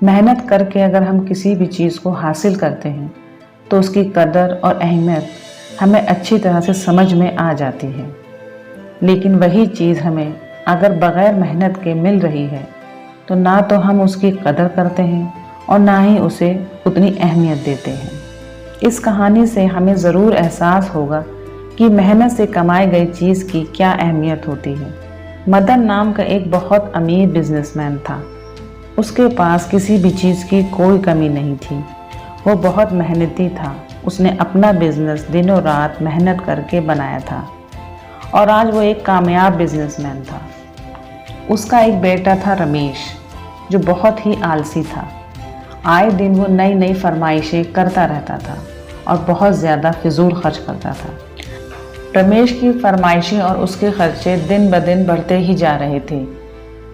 मेहनत करके अगर हम किसी भी चीज़ को हासिल करते हैं तो उसकी कदर और अहमियत हमें अच्छी तरह से समझ में आ जाती है। लेकिन वही चीज़ हमें अगर बग़ैर मेहनत के मिल रही है तो ना तो हम उसकी कदर करते हैं और ना ही उसे उतनी अहमियत देते हैं। इस कहानी से हमें ज़रूर एहसास होगा कि मेहनत से कमाई गई चीज़ की क्या अहमियत होती है। मदन नाम का एक बहुत अमीर बिजनेसमैन था। उसके पास किसी भी चीज़ की कोई कमी नहीं थी। वो बहुत मेहनती था। उसने अपना बिजनेस दिनों रात मेहनत करके बनाया था और आज वो एक कामयाब बिजनेसमैन था। उसका एक बेटा था रमेश, जो बहुत ही आलसी था। आए दिन वो नई नई फरमाइशें करता रहता था और बहुत ज़्यादा फिजूल खर्च करता था। रमेश की फरमाइशें और उसके खर्चे दिन ब दिन बढ़ते ही जा रहे थे।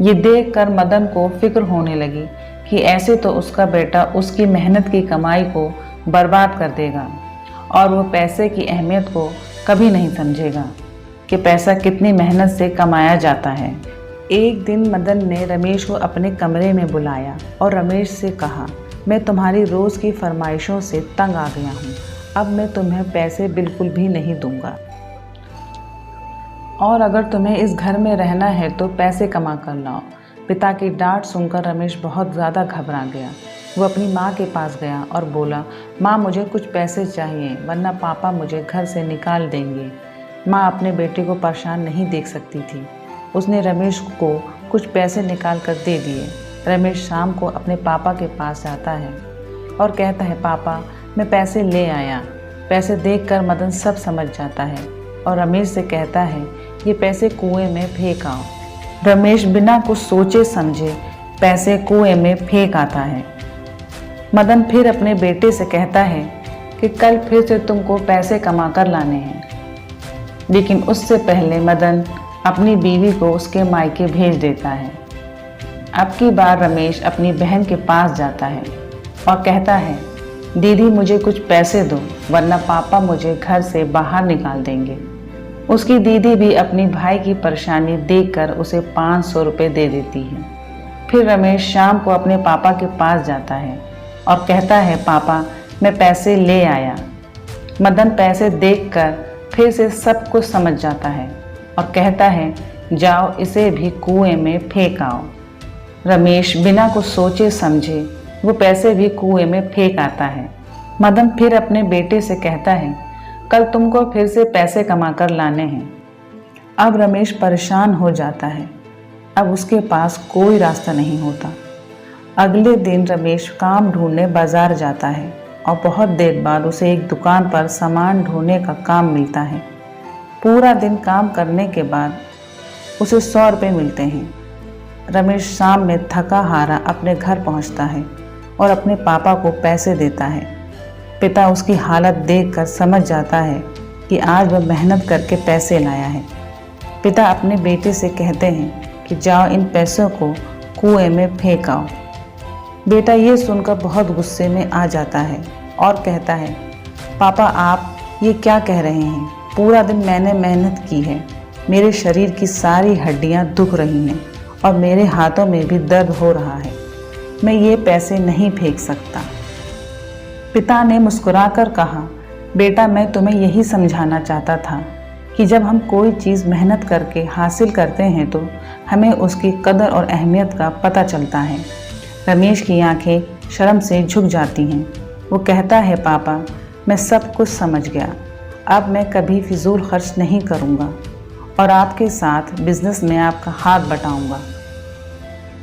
ये देखकर मदन को फिक्र होने लगी कि ऐसे तो उसका बेटा उसकी मेहनत की कमाई को बर्बाद कर देगा और वो पैसे की अहमियत को कभी नहीं समझेगा कि पैसा कितनी मेहनत से कमाया जाता है। एक दिन मदन ने रमेश को अपने कमरे में बुलाया और रमेश से कहा, मैं तुम्हारी रोज़ की फरमाइशों से तंग आ गया हूँ। अब मैं तुम्हें पैसे बिल्कुल भी नहीं दूंगा और अगर तुम्हें इस घर में रहना है तो पैसे कमा कर लाओ। पिता की डांट सुनकर रमेश बहुत ज़्यादा घबरा गया। वो अपनी माँ के पास गया और बोला, माँ मुझे कुछ पैसे चाहिए वरना पापा मुझे घर से निकाल देंगे। माँ अपने बेटे को परेशान नहीं देख सकती थी। उसने रमेश को कुछ पैसे निकाल कर दे दिए। रमेश शाम को अपने पापा के पास जाता है और कहता है, पापा मैं पैसे ले आया। पैसे देखकर मदन सब समझ जाता है और रमेश से कहता है, ये पैसे कुएं में फेंक आओ। रमेश बिना कुछ सोचे समझे पैसे कुएं में फेंक आता है। मदन फिर अपने बेटे से कहता है कि कल फिर से तुमको पैसे कमा कर लाने हैं। लेकिन उससे पहले मदन अपनी बीवी को उसके मायके भेज देता है। अब की बार रमेश अपनी बहन के पास जाता है और कहता है, दीदी मुझे कुछ पैसे दो वरना पापा मुझे घर से बाहर निकाल देंगे। उसकी दीदी भी अपनी भाई की परेशानी देखकर उसे 500 रुपये दे देती है। फिर रमेश शाम को अपने पापा के पास जाता है और कहता है, पापा मैं पैसे ले आया। मदन पैसे देखकर फिर से सब कुछ समझ जाता है और कहता है, जाओ इसे भी कुएं में फेंक आओ। रमेश बिना कुछ सोचे समझे वो पैसे भी कुएं में फेंक आता है। मदन फिर अपने बेटे से कहता है, कल तुमको फिर से पैसे कमा कर लाने हैं। अब रमेश परेशान हो जाता है। अब उसके पास कोई रास्ता नहीं होता। अगले दिन रमेश काम ढूंढने बाजार जाता है और बहुत देर बाद उसे एक दुकान पर सामान ढोने का काम मिलता है। पूरा दिन काम करने के बाद उसे 100 रुपये मिलते हैं। रमेश शाम में थका हारा अपने घर पहुंचता है और अपने पापा को पैसे देता है। पिता उसकी हालत देखकर समझ जाता है कि आज वह मेहनत करके पैसे लाया है। पिता अपने बेटे से कहते हैं कि जाओ इन पैसों को कुएं में फेंक आओ। बेटा ये सुनकर बहुत गुस्से में आ जाता है और कहता है, पापा आप ये क्या कह रहे हैं? पूरा दिन मैंने मेहनत की है। मेरे शरीर की सारी हड्डियां दुख रही हैं और मेरे हाथों में भी दर्द हो रहा है। मैं ये पैसे नहीं फेंक सकता। पिता ने मुस्कुराकर कहा, बेटा मैं तुम्हें यही समझाना चाहता था कि जब हम कोई चीज़ मेहनत करके हासिल करते हैं तो हमें उसकी कदर और अहमियत का पता चलता है। रमेश की आंखें शर्म से झुक जाती हैं। वो कहता है, पापा मैं सब कुछ समझ गया। अब मैं कभी फिजूल खर्च नहीं करूँगा और आपके साथ बिजनेस में आपका हाथ बटाऊँगा।